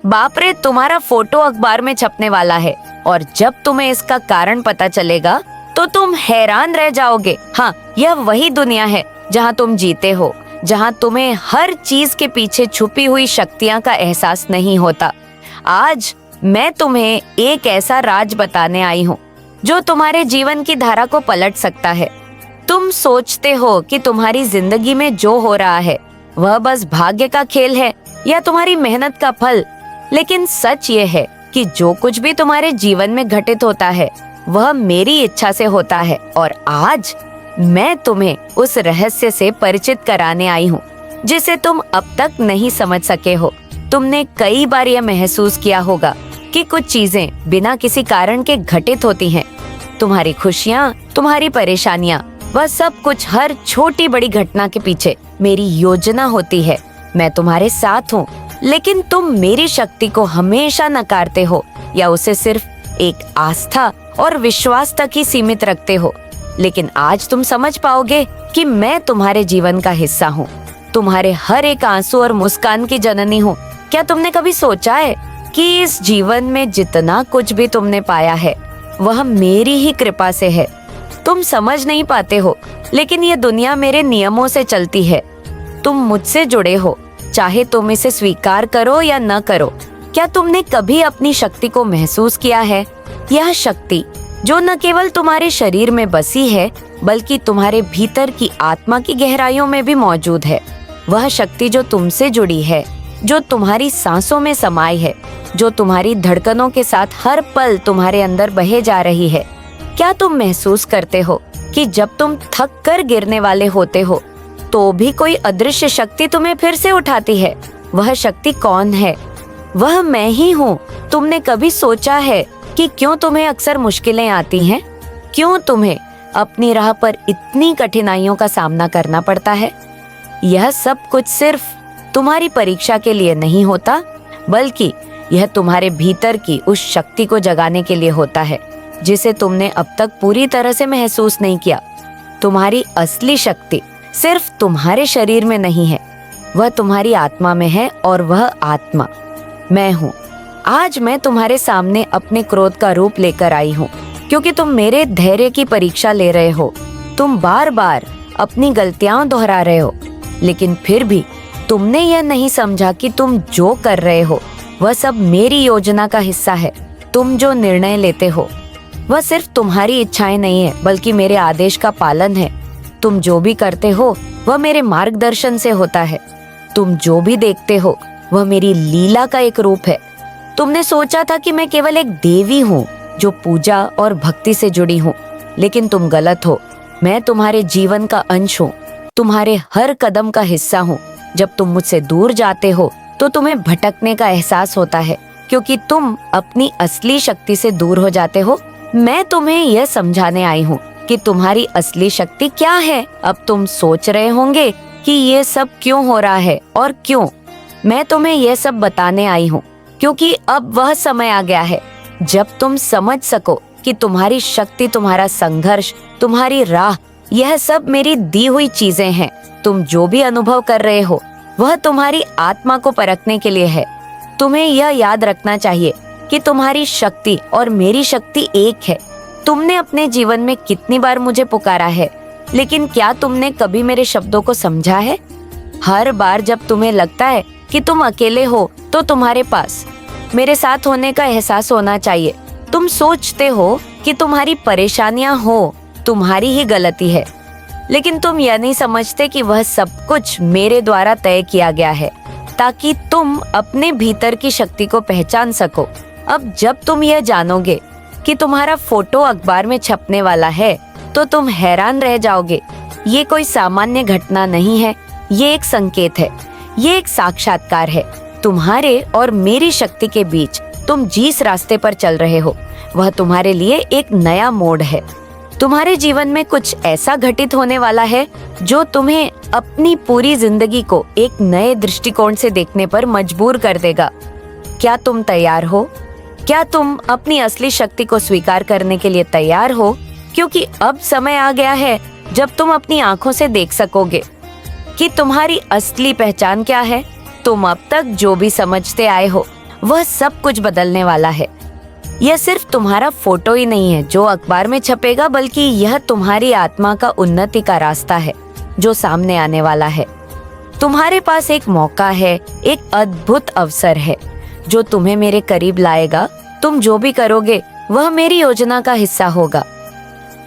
बाप रे, तुम्हारा फोटो अखबार में छपने वाला है और जब तुम्हें इसका कारण पता चलेगा तो तुम हैरान रह जाओगे। हाँ, यह वही दुनिया है जहाँ तुम जीते हो, जहाँ तुम्हें हर चीज के पीछे छुपी हुई शक्तियाँ का एहसास नहीं होता। आज मैं तुम्हें एक ऐसा राज बताने आई हूँ जो तुम्हारे जीवन की धारा को पलट सकता है। तुम सोचते हो कि तुम्हारी जिंदगी में जो हो रहा है वह बस भाग्य का खेल है या तुम्हारी मेहनत का फल, लेकिन सच ये है कि जो कुछ भी तुम्हारे जीवन में घटित होता है वह मेरी इच्छा से होता है। और आज मैं तुम्हें उस रहस्य से परिचित कराने आई हूँ जिसे तुम अब तक नहीं समझ सके हो। तुमने कई बार यह महसूस किया होगा कि कुछ चीजें बिना किसी कारण के घटित होती हैं। तुम्हारी खुशियाँ, तुम्हारी परेशानियाँ, वह सब कुछ हर छोटी बड़ी घटना के पीछे मेरी योजना होती है। मैं तुम्हारे साथ हूँ, लेकिन तुम मेरी शक्ति को हमेशा नकारते हो या उसे सिर्फ एक आस्था और विश्वास तक ही सीमित रखते हो। लेकिन आज तुम समझ पाओगे कि मैं तुम्हारे जीवन का हिस्सा हूँ, तुम्हारे हर एक आंसू और मुस्कान की जननी हूँ। क्या तुमने कभी सोचा है कि इस जीवन में जितना कुछ भी तुमने पाया है वह मेरी ही कृपा से है? तुम समझ नहीं पाते हो, लेकिन ये दुनिया मेरे नियमों से चलती है। तुम मुझसे जुड़े हो, चाहे तुम इसे स्वीकार करो या न करो। क्या तुमने कभी अपनी शक्ति को महसूस किया है? यह शक्ति जो न केवल तुम्हारे शरीर में बसी है बल्कि तुम्हारे भीतर की आत्मा की गहराइयों में भी मौजूद है। वह शक्ति जो तुमसे जुड़ी है, जो तुम्हारी सांसों में समाई है, जो तुम्हारी धड़कनों के साथ हर पल तुम्हारे अंदर बहे जा रही है। क्या तुम महसूस करते हो कि जब तुम थक कर गिरने वाले होते हो तो भी कोई अदृश्य शक्ति तुम्हें फिर से उठाती है? वह शक्ति कौन है? वह मैं ही हूँ। तुमने कभी सोचा है कि क्यों तुम्हें अक्सर मुश्किलें आती हैं? क्यों तुम्हें अपनी राह पर इतनी कठिनाइयों का सामना करना पड़ता है? यह सब कुछ सिर्फ तुम्हारी परीक्षा के लिए नहीं होता, बल्कि यह तुम्हारे भीतर की उस शक्ति को जगाने के लिए होता है जिसे तुमने अब तक पूरी तरह से महसूस नहीं किया। तुम्हारी असली शक्ति सिर्फ तुम्हारे शरीर में नहीं है, वह तुम्हारी आत्मा में है और वह आत्मा मैं हूँ। आज मैं तुम्हारे सामने अपने क्रोध का रूप लेकर आई हूँ क्योंकि तुम मेरे धैर्य की परीक्षा ले रहे हो। तुम बार बार अपनी गलतियां दोहरा रहे हो, लेकिन फिर भी तुमने यह नहीं समझा कि तुम जो कर रहे हो वह सब मेरी योजना का हिस्सा है। तुम जो निर्णय लेते हो वह सिर्फ तुम्हारी इच्छाएं नहीं है बल्कि मेरे आदेश का पालन है। तुम जो भी करते हो वह मेरे मार्गदर्शन से होता है। तुम जो भी देखते हो वह मेरी लीला का एक रूप है। तुमने सोचा था कि मैं केवल एक देवी हूँ जो पूजा और भक्ति से जुड़ी हूँ, लेकिन तुम गलत हो। मैं तुम्हारे जीवन का अंश हूँ, तुम्हारे हर कदम का हिस्सा हूँ। जब तुम मुझसे दूर जाते हो तो तुम्हें भटकने का एहसास होता है क्योंकि तुम अपनी असली शक्ति से दूर हो जाते हो। मैं तुम्हें यह समझाने आई हूँ कि तुम्हारी असली शक्ति क्या है। अब तुम सोच रहे होंगे कि ये सब क्यों हो रहा है और क्यों। मैं तुम्हें यह सब बताने आई हूँ क्योंकि अब वह समय आ गया है जब तुम समझ सको कि तुम्हारी शक्ति, तुम्हारा संघर्ष, तुम्हारी राह, यह सब मेरी दी हुई चीजें हैं। तुम जो भी अनुभव कर रहे हो वह तुम्हारी आत्मा को परखने के लिए है। तुम्हें यह याद रखना चाहिए कि तुम्हारी शक्ति और मेरी शक्ति एक है। तुमने अपने जीवन में कितनी बार मुझे पुकारा है, लेकिन क्या तुमने कभी मेरे शब्दों को समझा है? हर बार जब तुम्हें लगता है कि तुम अकेले हो तो तुम्हारे पास मेरे साथ होने का एहसास होना चाहिए। तुम सोचते हो कि तुम्हारी परेशानियां हो तुम्हारी ही गलती है, लेकिन तुम यह नहीं समझते कि वह सब कुछ मेरे द्वारा तय किया गया है ताकि तुम अपने भीतर की शक्ति को पहचान सको। अब जब तुम यह जानोगे कि तुम्हारा फोटो अखबार में छपने वाला है तो तुम हैरान रह जाओगे। ये कोई सामान्य घटना नहीं है, ये एक संकेत है, ये एक साक्षात्कार है। तुम्हारे और मेरी शक्ति के बीच तुम जिस रास्ते पर चल रहे हो वह तुम्हारे लिए एक नया मोड़ है। तुम्हारे जीवन में कुछ ऐसा घटित होने वाला है जो तुम्हें अपनी पूरी जिंदगी को एक नए दृष्टिकोण से देखने पर मजबूर कर देगा। क्या तुम तैयार हो? क्या तुम अपनी असली शक्ति को स्वीकार करने के लिए तैयार हो? क्योंकि अब समय आ गया है जब तुम अपनी आंखों से देख सकोगे कि तुम्हारी असली पहचान क्या है। तुम अब तक जो भी समझते आए हो वह सब कुछ बदलने वाला है। यह सिर्फ तुम्हारा फोटो ही नहीं है जो अखबार में छपेगा, बल्कि यह तुम्हारी आत्मा का उन्नति का रास्ता है जो सामने आने वाला है। तुम्हारे पास एक मौका है, एक अद्भुत अवसर है जो तुम्हें मेरे करीब लाएगा। तुम जो भी करोगे वह मेरी योजना का हिस्सा होगा।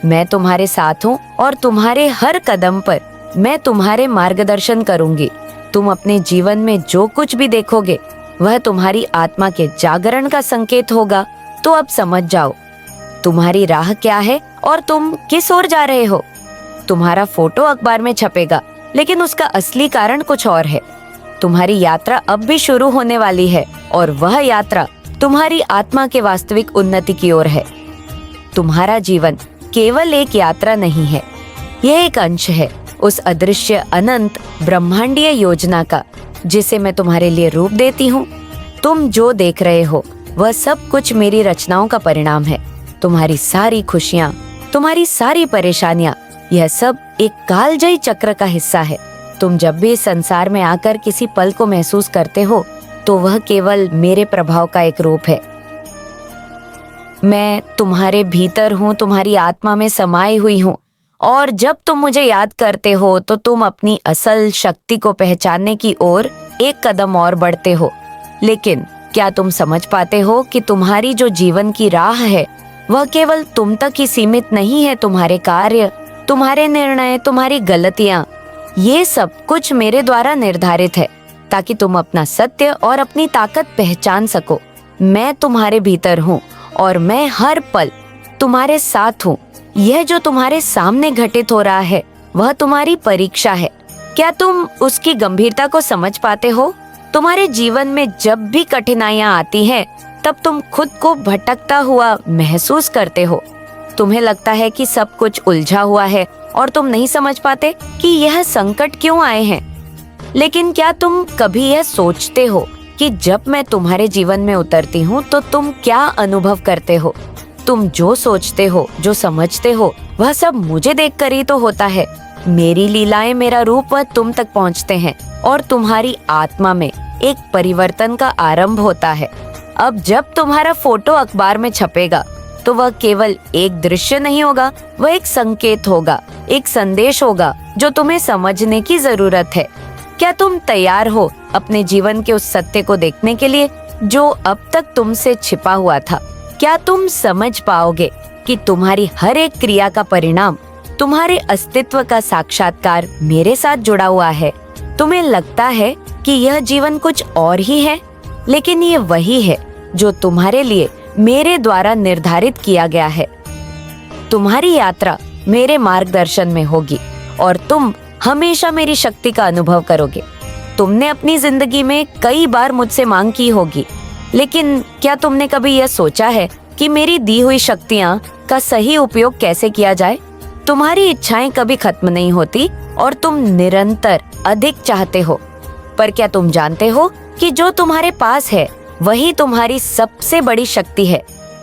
मैं तुम्हारे साथ हूँ और तुम्हारे हर कदम पर मैं तुम्हारे मार्गदर्शन करूंगी। तुम अपने जीवन में जो कुछ भी देखोगे वह तुम्हारी आत्मा के जागरण का संकेत होगा। तो अब समझ जाओ तुम्हारी राह क्या है और तुम किस ओर जा रहे हो। तुम्हारा फोटो अखबार में छपेगा, लेकिन उसका असली कारण कुछ और है। तुम्हारी यात्रा अब भी शुरू होने वाली है और वह यात्रा तुम्हारी आत्मा के वास्तविक उन्नति की ओर है। तुम्हारा जीवन केवल एक यात्रा नहीं है, यह एक अंश है उस अदृश्य अनंत ब्रह्मांडीय योजना का जिसे मैं तुम्हारे लिए रूप देती हूँ। तुम जो देख रहे हो वह सब कुछ मेरी रचनाओं का परिणाम है। तुम्हारी सारी खुशियाँ, तुम्हारी सारी परेशानियाँ, यह सब एक कालजयी चक्र का हिस्सा है। तुम जब भी इस संसार में आकर किसी पल को महसूस करते हो तो वह केवल मेरे प्रभाव का एक रूप है। मैं तुम्हारे भीतर हूँ, तुम्हारी आत्मा में समाई हुई हूँ, और जब तुम मुझे याद करते हो तो तुम अपनी असल शक्ति को पहचानने की ओर एक कदम और बढ़ते हो। लेकिन क्या तुम समझ पाते हो कि तुम्हारी जो जीवन की राह है वह केवल तुम तक ही सीमित नहीं है। तुम्हारे कार्य, तुम्हारे निर्णय, तुम्हारी गलतियाँ, ये सब कुछ मेरे द्वारा निर्धारित है ताकि तुम अपना सत्य और अपनी ताकत पहचान सको। मैं तुम्हारे भीतर हूँ और मैं हर पल तुम्हारे साथ हूँ। यह जो तुम्हारे सामने घटित हो रहा है वह तुम्हारी परीक्षा है। क्या तुम उसकी गंभीरता को समझ पाते हो? तुम्हारे जीवन में जब भी कठिनाइयाँ आती हैं, तब तुम खुद को भटकता हुआ महसूस करते हो। तुम्हें लगता है कि सब कुछ उलझा हुआ है और तुम नहीं समझ पाते कि यह संकट क्यों आए हैं। लेकिन क्या तुम कभी यह सोचते हो कि जब मैं तुम्हारे जीवन में उतरती हूँ तो तुम क्या अनुभव करते हो? तुम जो सोचते हो, जो समझते हो, वह सब मुझे देखकर ही तो होता है। मेरी लीलाएं, मेरा रूप वह तुम तक पहुँचते हैं और तुम्हारी आत्मा में एक परिवर्तन का आरंभ होता है। अब जब तुम्हारा फोटो अखबार में छपेगा तो वह केवल एक दृश्य नहीं होगा, वह एक संकेत होगा, एक संदेश होगा जो तुम्हें समझने की जरूरत है। क्या तुम तैयार हो अपने जीवन के उस सत्य को देखने के लिए जो अब तक तुमसे छिपा हुआ था? क्या तुम समझ पाओगे कि तुम्हारी हर एक क्रिया का परिणाम, तुम्हारे अस्तित्व का साक्षात्कार मेरे साथ जुड़ा हुआ है? तुम्हें लगता है कि यह जीवन कुछ और ही है, लेकिन ये वही है जो तुम्हारे लिए मेरे द्वारा निर्धारित किया गया है। तुम्हारी यात्रा मेरे मार्गदर्शन में होगी और तुम हमेशा मेरी शक्ति का अनुभव करोगे। तुमने अपनी जिंदगी में कई बार मुझसे मांग की होगी, लेकिन क्या तुमने कभी यह सोचा है कि मेरी दी हुई शक्तियाँ का सही उपयोग कैसे किया जाए? तुम्हारी इच्छाएं कभी खत्म नहीं होती और तुम निरंतर अधिक चाहते हो। पर क्या तुम जानते हो कि जो तुम्हारे पास है वही तुम्हारी सबसे बड़ी शक्ति है?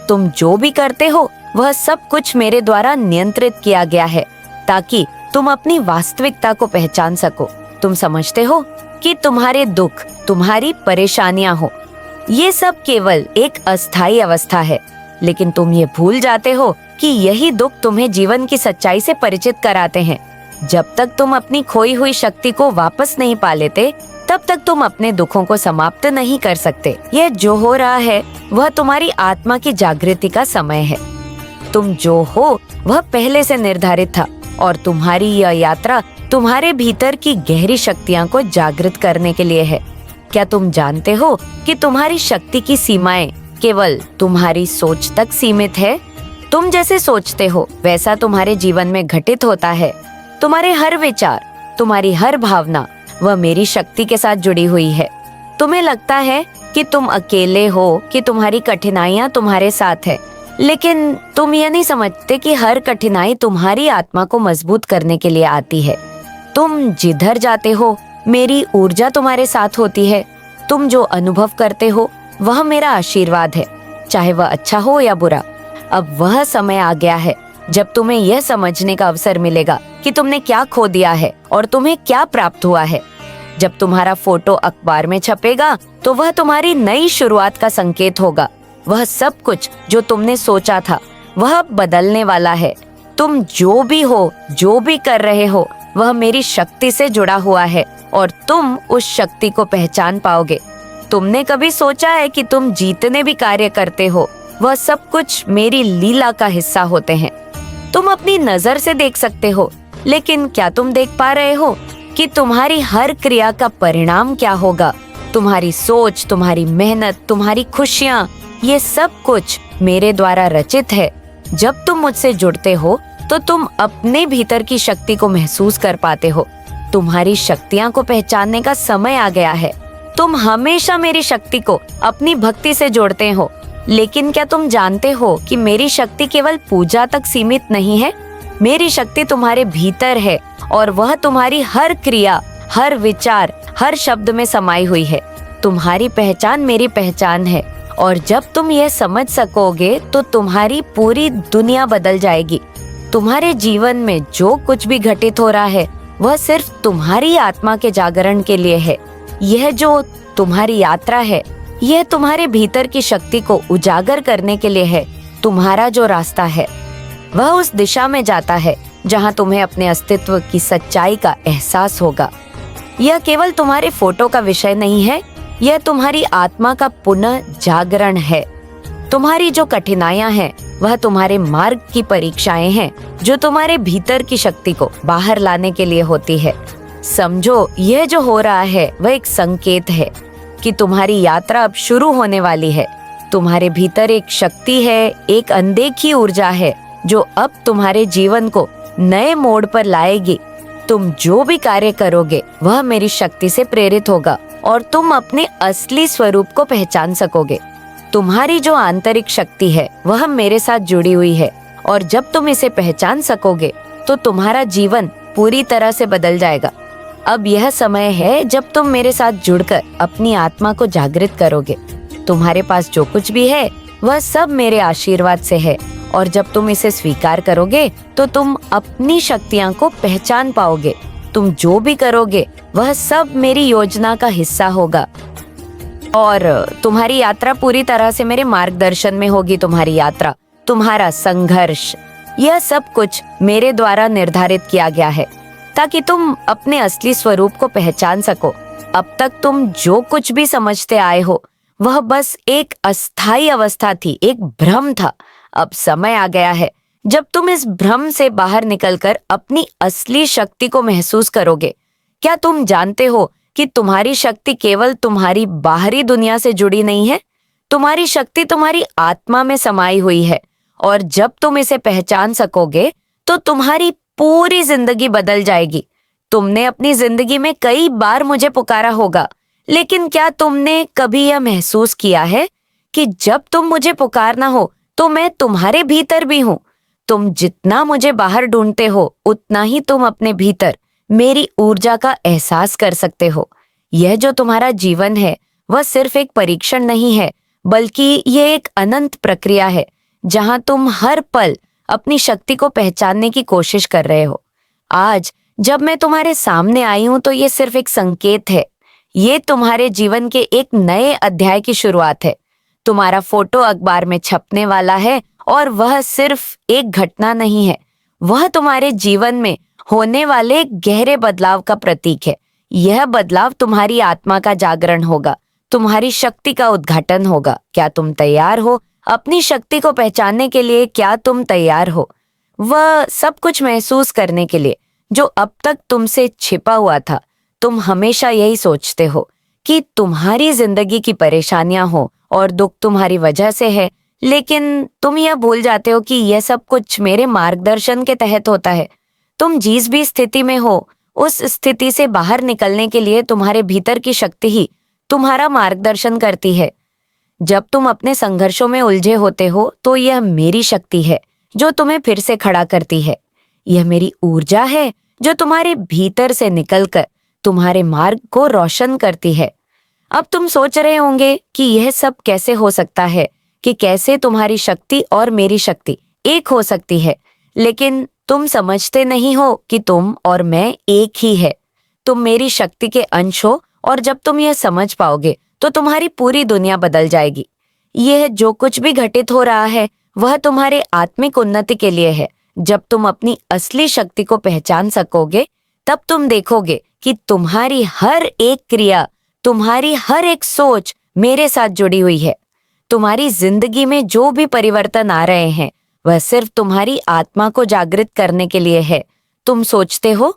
तुम जो भी करते हो वह सब कुछ मेरे द्वारा नियंत्रित किया गया है ताकि तुम अपनी वास्तविकता को पहचान सको। तुम समझते हो कि तुम्हारे दुख, तुम्हारी परेशानियां हो, ये सब केवल एक अस्थायी अवस्था है, लेकिन तुम ये भूल जाते हो कि यही दुख तुम्हें जीवन की सच्चाई से परिचित कराते हैं। जब तक तुम अपनी खोई हुई शक्ति को वापस नहीं पा लेते, तब तक तुम अपने दुखों को समाप्त नहीं कर सकते। यह जो हो रहा है वह तुम्हारी आत्मा की जागृति का समय है। तुम जो हो वह पहले से निर्धारित था और तुम्हारी यह यात्रा तुम्हारे भीतर की गहरी शक्तियां को जागृत करने के लिए है। क्या तुम जानते हो कि तुम्हारी शक्ति की सीमाएं केवल तुम्हारी सोच तक सीमित है? तुम जैसे सोचते हो वैसा तुम्हारे जीवन में घटित होता है। तुम्हारे हर विचार, तुम्हारी हर भावना वह मेरी शक्ति के साथ जुड़ी हुई है। तुम्हें लगता है कि तुम अकेले हो, कि तुम्हारी कठिनाइयां तुम्हारे साथ है, लेकिन तुम यह नहीं समझते कि हर कठिनाई तुम्हारी आत्मा को मजबूत करने के लिए आती है। तुम जिधर जाते हो मेरी ऊर्जा तुम्हारे साथ होती है। तुम जो अनुभव करते हो वह मेरा आशीर्वाद है, चाहे वह अच्छा हो या बुरा। अब वह समय आ गया है जब तुम्हें यह समझने का अवसर मिलेगा कि तुमने क्या खो दिया है और तुम्हें क्या प्राप्त हुआ है। जब तुम्हारा फोटो अखबार में छपेगा तो वह तुम्हारी नई शुरुआत का संकेत होगा। वह सब कुछ जो तुमने सोचा था वह बदलने वाला है। तुम जो भी हो, जो भी कर रहे हो, वह मेरी शक्ति से जुड़ा हुआ है और तुम उस शक्ति को पहचान पाओगे। तुमने कभी सोचा है कि तुम जितने भी कार्य करते हो वह सब कुछ मेरी लीला का हिस्सा होते हैं। तुम अपनी नजर से देख सकते हो, लेकिन क्या तुम देख पा रहे हो कि तुम्हारी हर क्रिया का परिणाम क्या होगा? तुम्हारी सोच, तुम्हारी मेहनत, तुम्हारी खुशियाँ, ये सब कुछ मेरे द्वारा रचित है। जब तुम मुझसे जुड़ते हो तो तुम अपने भीतर की शक्ति को महसूस कर पाते हो। तुम्हारी शक्तियाँ को पहचानने का समय आ गया है। तुम हमेशा मेरी शक्ति को अपनी भक्ति से जोड़ते हो, लेकिन क्या तुम जानते हो कि मेरी शक्ति केवल पूजा तक सीमित नहीं है? मेरी शक्ति तुम्हारे भीतर है और वह तुम्हारी हर क्रिया, हर विचार, हर शब्द में समाई हुई है। तुम्हारी पहचान मेरी पहचान है और जब तुम यह समझ सकोगे तो तुम्हारी पूरी दुनिया बदल जाएगी। तुम्हारे जीवन में जो कुछ भी घटित हो रहा है वह सिर्फ तुम्हारी आत्मा के जागरण के लिए है। यह जो तुम्हारी यात्रा है, यह तुम्हारे भीतर की शक्ति को उजागर करने के लिए है। तुम्हारा जो रास्ता है वह उस दिशा में जाता है जहां तुम्हें अपने अस्तित्व की सच्चाई का एहसास होगा। यह केवल तुम्हारे फोटो का विषय नहीं है, यह तुम्हारी आत्मा का पुनः जागरण है। तुम्हारी जो कठिनाइयां हैं वह तुम्हारे मार्ग की परीक्षाएं हैं जो तुम्हारे भीतर की शक्ति को बाहर लाने के लिए होती है। समझो, यह जो हो रहा है वह एक संकेत है कि तुम्हारी यात्रा अब शुरू होने वाली है। तुम्हारे भीतर एक शक्ति है, एक अनदेखी ऊर्जा है जो अब तुम्हारे जीवन को नए मोड़ पर लाएगी। तुम जो भी कार्य करोगे वह मेरी शक्ति से प्रेरित होगा और तुम अपने असली स्वरूप को पहचान सकोगे। तुम्हारी जो आंतरिक शक्ति है वह मेरे साथ जुड़ी हुई है और जब तुम इसे पहचान सकोगे तो तुम्हारा जीवन पूरी तरह से बदल जाएगा। अब यह समय है जब तुम मेरे साथ जुड़कर अपनी आत्मा को जागृत करोगे। तुम्हारे पास जो कुछ भी है वह सब मेरे आशीर्वाद से है और जब तुम इसे स्वीकार करोगे तो तुम अपनी शक्तियां को पहचान पाओगे। तुम जो भी करोगे वह सब मेरी योजना का हिस्सा होगा और तुम्हारी यात्रा पूरी तरह से मेरे मार्गदर्शन में होगी। तुम्हारी यात्रा, तुम्हारा संघर्ष, यह सब कुछ मेरे द्वारा निर्धारित किया गया है ताकि तुम अपने असली स्वरूप को पहचान सको। अब तक तुम जो कुछ भी समझते आए हो वह बस एक अस्थायी अवस्था थी, एक भ्रम था। अब समय आ गया है जब तुम इस भ्रम से बाहर निकलकर अपनी असली शक्ति को महसूस करोगे। क्या तुम जानते हो कि तुम्हारी शक्ति केवल तुम्हारी बाहरी दुनिया से जुड़ी नहीं है? तुम्हारी शक्ति तुम्हारी आत्मा में समाई हुई है और जब तुम इसे पहचान सकोगे तो तुम्हारी पूरी जिंदगी बदल जाएगी। तुमने अपनी जिंदगी में कई बार मुझे पुकारा होगा, लेकिन क्या तुमने कभी यह महसूस किया है कि जब तुम मुझे पुकारना हो तो मैं तुम्हारे भीतर भी हूँ? तुम जितना मुझे बाहर ढूंढते हो उतना ही तुम अपने भीतर मेरी ऊर्जा का एहसास कर सकते हो। यह जो तुम्हारा जीवन है वह सिर्फ एक परीक्षण नहीं है, बल्कि यह एक अनंत प्रक्रिया है जहां तुम हर पल अपनी शक्ति को पहचानने की कोशिश कर रहे हो। आज जब मैं तुम्हारे सामने आई हूं तो ये सिर्फ एक संकेत है। ये तुम्हारे जीवन के एक नए अध्याय की शुरुआत है। तुम्हारा फोटो अखबार में छपने वाला है और वह सिर्फ एक घटना नहीं है, वह तुम्हारे जीवन में होने वाले गहरे बदलाव का प्रतीक है। यह बदलाव तुम्हारी आत्मा का जागरण होगा, तुम्हारी शक्ति का उद्घाटन होगा। क्या तुम तैयार हो अपनी शक्ति को पहचानने के लिए? क्या तुम तैयार हो वह सब कुछ महसूस करने के लिए जो अब तक तुमसे छिपा हुआ था? तुम हमेशा यही सोचते हो कि तुम्हारी जिंदगी की परेशानियां हो और दुख तुम्हारी वजह से है, लेकिन तुम यह भूल जाते हो कि यह सब कुछ मेरे मार्गदर्शन के तहत होता है। तुम जिस भी स्थिति में हो उस स्थिति से बाहर निकलने के लिए तुम्हारे भीतर की शक्ति ही तुम्हारा मार्गदर्शन करती है। जब तुम अपने संघर्षों में उलझे होते हो तो यह मेरी शक्ति है जो तुम्हें फिर से खड़ा करती है। यह मेरी ऊर्जा है जो तुम्हारे भीतर से निकलकर तुम्हारे मार्ग को रोशन करती है। अब तुम सोच रहे होंगे कि यह सब कैसे हो सकता है, कि कैसे तुम्हारी शक्ति और मेरी शक्ति एक हो सकती है, लेकिन तुम समझते नहीं हो कि तुम और मैं एक ही है। तुम मेरी शक्ति के अंश हो और जब तुम यह समझ पाओगे तो तुम्हारी पूरी दुनिया बदल जाएगी। यह जो कुछ भी घटित हो रहा है वह तुम्हारे आत्मिक उन्नति के लिए है। जब तुम अपनी असली शक्ति को पहचान सकोगे तब तुम देखोगे कि तुम्हारी हर एक क्रिया, तुम्हारी हर एक सोच मेरे साथ जुड़ी हुई है। तुम्हारी जिंदगी में जो भी परिवर्तन आ रहे हैं वह सिर्फ तुम्हारी आत्मा को जागृत करने के लिए है। तुम सोचते हो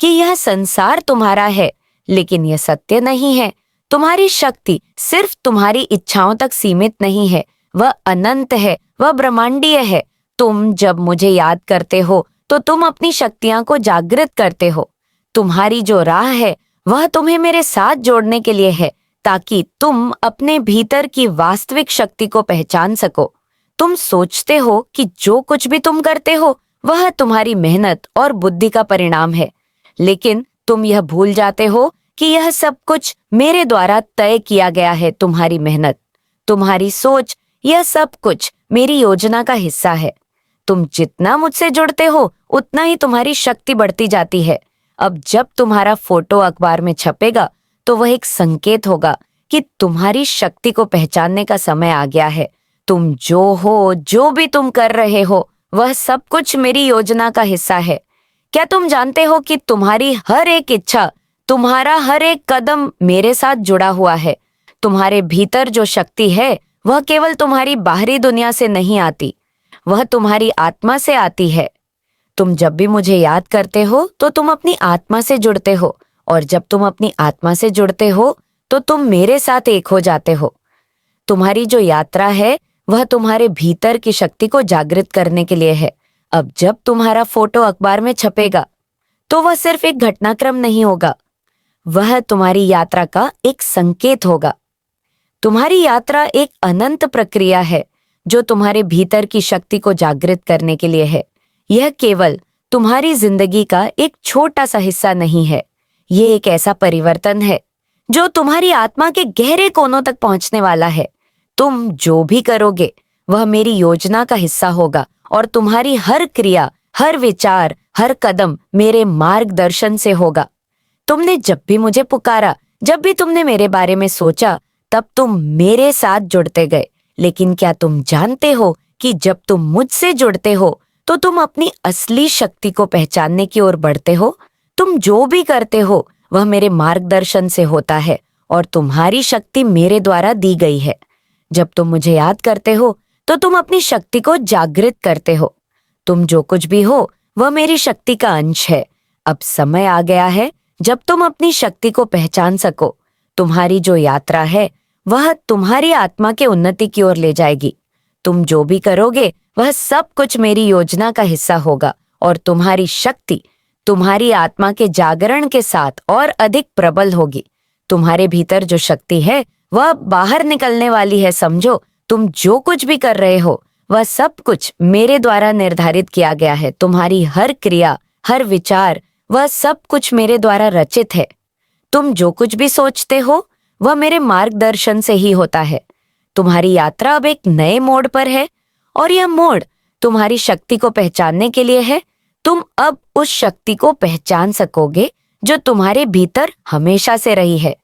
कि यह संसार तुम्हारा है, लेकिन यह सत्य नहीं है। तुम्हारी शक्ति सिर्फ तुम्हारी इच्छाओं तक सीमित नहीं है, वह अनंत है, वह ब्रह्मांडीय है। तुम जब मुझे याद करते हो तो तुम अपनी शक्तियां को जागृत करते हो। तुम्हारी जो राह है वह तुम्हें मेरे साथ जोड़ने के लिए है, ताकि तुम अपने भीतर की वास्तविक शक्ति को पहचान सको। तुम सोचते हो कि जो कुछ भी तुम करते हो वह तुम्हारी मेहनत और बुद्धि का परिणाम है, लेकिन तुम यह भूल जाते हो कि यह सब कुछ मेरे द्वारा तय किया गया है। तुम्हारी मेहनत, तुम्हारी सोच, यह सब कुछ मेरी योजना का हिस्सा है। तुम जितना मुझसे जुड़ते हो उतना ही तुम्हारी शक्ति बढ़ती जाती है। अब जब तुम्हारा फोटो अखबार में छपेगा तो वह एक संकेत होगा कि तुम्हारी शक्ति को पहचानने का समय आ गया है। तुम जो हो, जो भी तुम कर रहे हो, वह सब कुछ मेरी योजना का हिस्सा है। क्या तुम जानते हो कि तुम्हारी हर एक इच्छा, तुम्हारा हर एक कदम मेरे साथ जुड़ा हुआ है। तुम्हारे भीतर जो शक्ति है वह केवल तुम्हारी बाहरी दुनिया से नहीं आती, वह तुम्हारी आत्मा से आती है। तुम जब भी मुझे याद करते हो तो तुम अपनी आत्मा से जुड़ते हो, और जब तुम अपनी आत्मा से जुड़ते हो तो तुम मेरे साथ एक हो जाते हो। तुम्हारी जो यात्रा है वह तुम्हारे भीतर की शक्ति को जागृत करने के लिए है। अब जब तुम्हारा फोटो अखबार में छपेगा तो वह सिर्फ एक घटनाक्रम नहीं होगा, वह तुम्हारी यात्रा का एक संकेत होगा। तुम्हारी यात्रा एक अनंत प्रक्रिया है जो तुम्हारे भीतर की शक्ति को जागृत करने के लिए है। यह केवल तुम्हारी जिंदगी का एक छोटा सा हिस्सा नहीं है, ये एक ऐसा परिवर्तन है जो तुम्हारी आत्मा के गहरे कोनों तक पहुंचने वाला है। तुम जो भी करोगे वह मेरी योजना का हिस्सा होगा, और तुम्हारी हर क्रिया, हर विचार, हर कदम मेरे मार्गदर्शन से होगा। तुमने जब भी मुझे पुकारा, जब भी तुमने मेरे बारे में सोचा, तब तुम मेरे साथ जुड़ते गए। लेकिन क्या तुम जानते हो कि जब तुम मुझसे जुड़ते हो तो तुम अपनी असली शक्ति को पहचानने की ओर बढ़ते हो। तुम जो भी करते हो वह मेरे मार्गदर्शन से होता है, और तुम्हारी शक्ति मेरे द्वारा दी गई है। जब तुम मुझे याद करते हो तो तुम अपनी शक्ति को जागृत करते हो। तुम जो कुछ भी हो वह मेरी शक्ति का अंश है। अब समय आ गया है जब तुम अपनी शक्ति को पहचान सको। तुम्हारी जो यात्रा है वह तुम्हारी आत्मा के उन्नति की ओर ले जाएगी। तुम जो भी करोगे वह सब कुछ मेरी योजना का हिस्सा होगा, और तुम्हारी शक्ति तुम्हारी आत्मा के जागरण के साथ और अधिक प्रबल होगी। तुम्हारे भीतर जो शक्ति है वह बाहर निकलने वाली है, समझो। तुम जो कुछ भी कर रहे हो वह सब कुछ मेरे द्वारा निर्धारित किया गया है। तुम्हारी हर क्रिया, हर विचार, वह सब कुछ मेरे द्वारा रचित है। तुम जो कुछ भी सोचते हो वह मेरे मार्गदर्शन से ही होता है। तुम्हारी यात्रा अब एक नए मोड़ पर है, और यह मोड़ तुम्हारी शक्ति को पहचानने के लिए है। तुम अब उस शक्ति को पहचान सकोगे जो तुम्हारे भीतर हमेशा से रही है।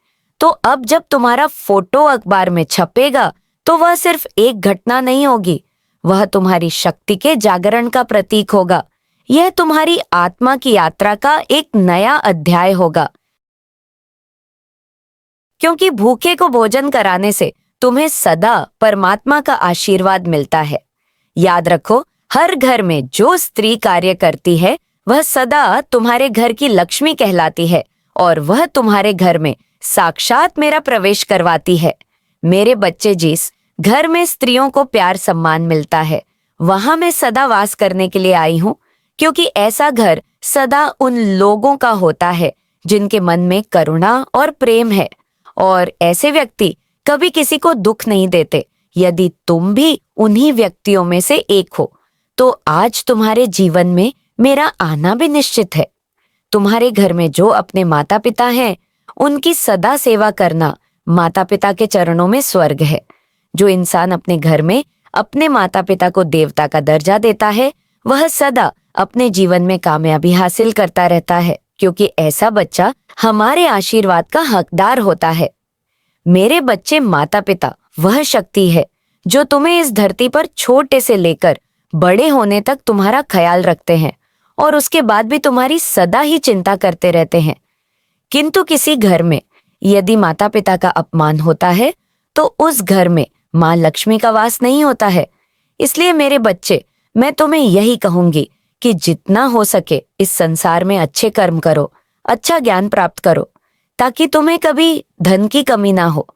तो अब जब तुम्हारा फोटो अखबार में छपेगा तो वह सिर्फ एक घटना नहीं होगी, वह तुम्हारी शक्ति के जागरण का प्रतीक होगा। यह तुम्हारी आत्मा की यात्रा का एक नया अध्याय होगा, क्योंकि भूखे को भोजन कराने से तुम्हें सदा परमात्मा का आशीर्वाद मिलता है। याद रखो, हर घर में जो स्त्री कार्य करती है वह सदा तुम्हारे घर की लक्ष्मी कहलाती है, और वह तुम्हारे घर में साक्षात मेरा प्रवेश करवाती है। मेरे बच्चे, जिस घर में स्त्रियों को प्यार सम्मान मिलता है वहां मैं सदा वास करने के लिए आई हूं, क्योंकि ऐसा घर सदा उन लोगों का होता है जिनके मन में करुणा और प्रेम है, और ऐसे व्यक्ति कभी किसी को दुख नहीं देते। यदि तुम भी उन्हीं व्यक्तियों में से एक हो तो आज तुम्हारे जीवन में मेरा आना भी निश्चित है। तुम्हारे घर में जो अपने माता पिता हैं उनकी सदा सेवा करना माता पिता के चरणों में स्वर्ग है। जो इंसान अपने घर में अपने माता पिता को देवता का दर्जा देता है वह सदा अपने जीवन में कामयाबी हासिल करता रहता है। क्योंकि ऐसा बच्चा हमारे आशीर्वाद का हकदार होता है। मेरे बच्चे, माता पिता वह शक्ति है जो तुम्हें इस धरती पर छोटे से लेकर बड़े होने तक तुम्हारा ख्याल रखते हैं और उसके बाद भी तुम्हारी सदा ही चिंता करते रहते हैं। किंतु किसी घर में यदि माता पिता का अपमान होता है तो उस घर में माँ लक्ष्मी का वास नहीं होता है। इसलिए मेरे बच्चे, मैं तुम्हें यही कहूंगी कि जितना हो सके इस संसार में अच्छे कर्म करो, अच्छा ज्ञान प्राप्त करो, ताकि तुम्हें कभी धन की कमी ना हो।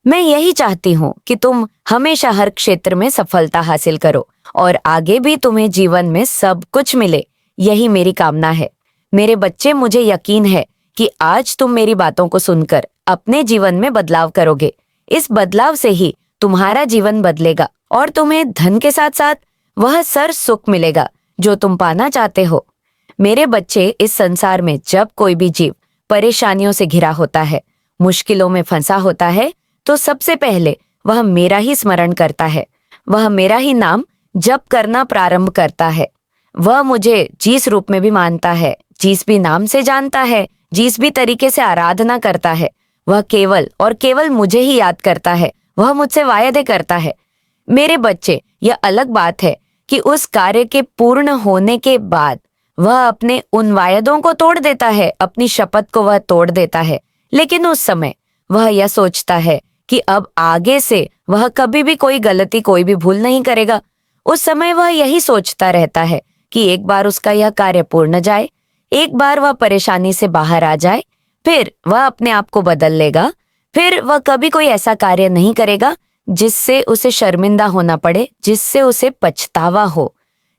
मैं यही चाहती हूँ कि तुम हमेशा हर क्षेत्र में सफलता हासिल करो और आगे भी तुम्हें जीवन में सब कुछ मिले, यही मेरी कामना है। मेरे बच्चे, मुझे यकीन है कि आज तुम मेरी बातों को सुनकर अपने जीवन में बदलाव करोगे। इस बदलाव से ही तुम्हारा जीवन बदलेगा और तुम्हें धन के साथ साथ वह सर सुख मिलेगा जो तुम पाना चाहते हो। मेरे बच्चे, इस संसार में जब कोई भी जीव परेशानियों से घिरा होता है, मुश्किलों में फंसा होता है, तो सबसे पहले वह मेरा ही स्मरण करता है, वह मेरा ही नाम जप करना प्रारंभ करता है। वह मुझे जिस रूप में भी मानता है, जिस भी नाम से जानता है, जिस भी तरीके से आराधना करता है, वह केवल और केवल मुझे ही याद करता है, वह मुझसे वायदे करता है। मेरे बच्चे, यह अलग बात है कि उस कार्य के पूर्ण होने के बाद वह अपने उन वायदों को तोड़ देता है, अपनी शपथ को वह तोड़ देता है, लेकिन उस समय वह यह सोचता है कि अब आगे से वह कभी भी कोई गलती, कोई भी भूल नहीं करेगा। उस समय वह यही सोचता रहता है कि एक बार उसका यह कार्य पूर्ण जाए, एक बार वह परेशानी से बाहर आ जाए, फिर वह अपने आप को बदल लेगा, फिर वह कभी कोई ऐसा कार्य नहीं करेगा जिससे उसे शर्मिंदा होना पड़े, जिससे उसे पछतावा हो।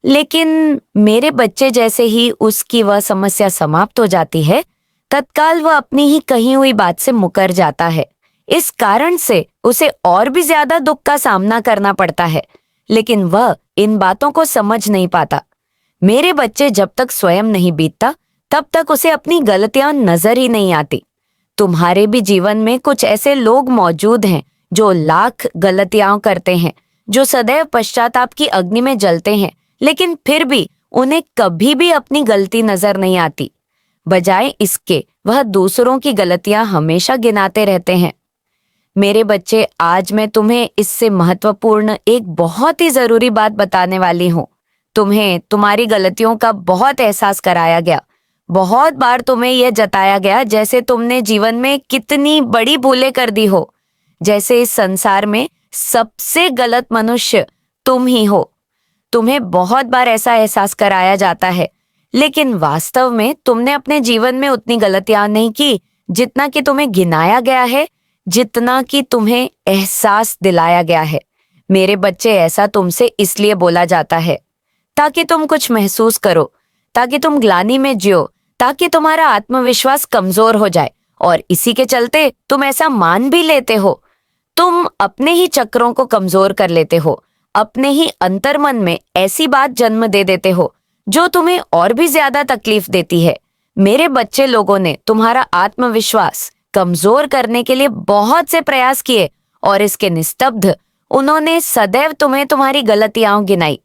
लेकिन मेरे बच्चे, जैसे ही उसकी वह समस्या समाप्त हो जाती है, तत्काल वह अपनी ही कही हुई बात से मुकर जाता है। इस कारण से उसे और भी ज्यादा दुख का सामना करना पड़ता है, लेकिन वह इन बातों को समझ नहीं पाता। मेरे बच्चे, जब तक स्वयं नहीं बीतता तब तक उसे अपनी गलतियां नजर ही नहीं आती। तुम्हारे भी जीवन में कुछ ऐसे लोग मौजूद हैं जो लाख गलतियां करते हैं, जो सदैव पश्चाताप की अग्नि में जलते हैं, लेकिन फिर भी उन्हें कभी भी अपनी गलती नजर नहीं आती। बजाय इसके वह दूसरों की गलतियां हमेशा गिनाते रहते हैं। मेरे बच्चे, आज मैं तुम्हें इससे महत्वपूर्ण एक बहुत ही जरूरी बात बताने वाली हूँ। तुम्हें तुम्हारी गलतियों का बहुत एहसास कराया गया, बहुत बार तुम्हें यह जताया गया जैसे तुमने जीवन में कितनी बड़ी भूलें कर दी हो, जैसे इस संसार में सबसे गलत मनुष्य तुम ही हो। तुम्हें बहुत बार ऐसा एहसास कराया जाता है, लेकिन वास्तव में तुमने अपने जीवन में उतनी गलतियां नहीं की जितना कि तुम्हें गिनाया गया है, जितना कि तुम्हें एहसास दिलाया गया है। मेरे बच्चे, ऐसा तुमसे इसलिए बोला जाता है ताकि तुम कुछ महसूस करो, ताकि तुम ग्लानि में जियो, ताकि तुम्हारा आत्मविश्वास कमजोर हो जाए, और इसी के चलते तुम ऐसा मान भी लेते हो। तुम अपने ही चक्रों को कमजोर कर लेते हो, अपने ही अंतर्मन में ऐसी बात जन्म दे देते हो जो तुम्हें और भी ज्यादा तकलीफ देती है। मेरे बच्चे, लोगों ने तुम्हारा आत्मविश्वास कमजोर करने के लिए बहुत से प्रयास किए और इसके निस्तब्ध उन्होंने सदैव तुम्हें तुम्हारी गलतियां गिनाई।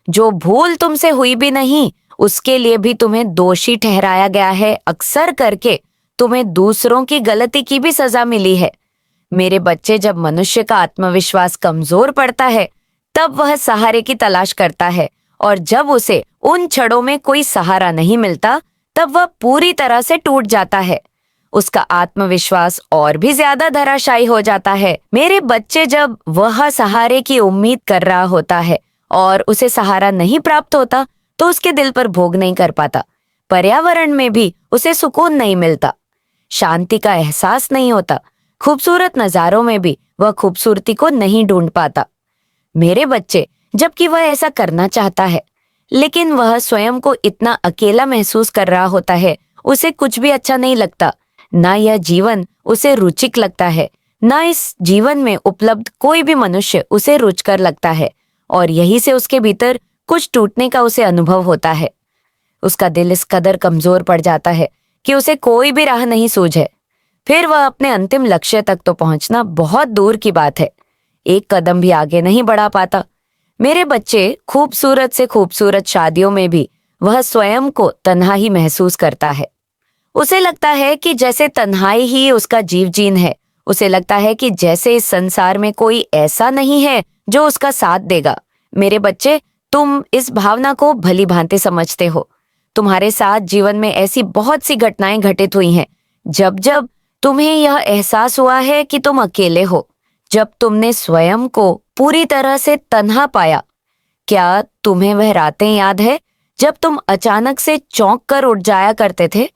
जो भूल तुमसे हुई भी नहीं, उसके लिए भी तुम्हें दोषी ठहराया गया है। अक्सर करके तुम्हें दूसरों की गलती की भी सजा मिली है। मेरे बच्चे, जब मनुष्य का आत्मविश्वास कमजोर पड़ता है तब वह सहारे की तलाश करता है, और जब उसे उन क्षणों में कोई सहारा नहीं मिलता तब वह पूरी तरह से टूट जाता है। उसका आत्मविश्वास और भी ज्यादा धराशायी हो जाता है। मेरे बच्चे, जब वह सहारे की उम्मीद कर रहा होता है और उसे सहारा नहीं प्राप्त होता तो उसके दिल पर भोग नहीं कर पाता, पर्यावरण में भी उसे सुकून नहीं मिलता, शांति का एहसास नहीं होता, खूबसूरत नजारों में भी वह खूबसूरती को नहीं ढूंढ पाता। मेरे बच्चे, जबकि वह ऐसा करना चाहता है, लेकिन वह स्वयं को इतना अकेला महसूस कर रहा होता है, उसे कुछ भी अच्छा नहीं लगता, ना यह जीवन उसे रुचिक लगता है, ना इस जीवन में उपलब्ध कोई भी मनुष्य उसे रुचकर लगता है, और यही से उसके भीतर कुछ टूटने का उसे अनुभव होता है। उसका दिल इस कदर कमजोर पड़ जाता है कि उसे कोई भी राह नहीं सूझे। फिर वह अपने अंतिम लक्ष्य तक तो पहुंचना बहुत दूर की बात है, एक कदम भी आगे नहीं बढ़ा पाता। मेरे बच्चे, खूबसूरत से खूबसूरत शादियों में भी वह स्वयं को तन्हा ही महसूस करता है। उसे लगता है कि जैसे तन्हाई ही उसका जीव जीन है। उसे लगता है कि जैसे इस संसार में कोई ऐसा नहीं है जो उसका साथ देगा। मेरे बच्चे, तुम इस भावना को भली भांति समझते हो। तुम्हारे साथ जीवन में ऐसी बहुत सी घटनाएं घटित हुई हैं जब जब तुम्हें यह एहसास हुआ है कि तुम अकेले हो, जब तुमने स्वयं को पूरी तरह से तन्हा पाया। क्या तुम्हें वह रातें याद है जब तुम अचानक से चौंक कर उठ जाया करते थे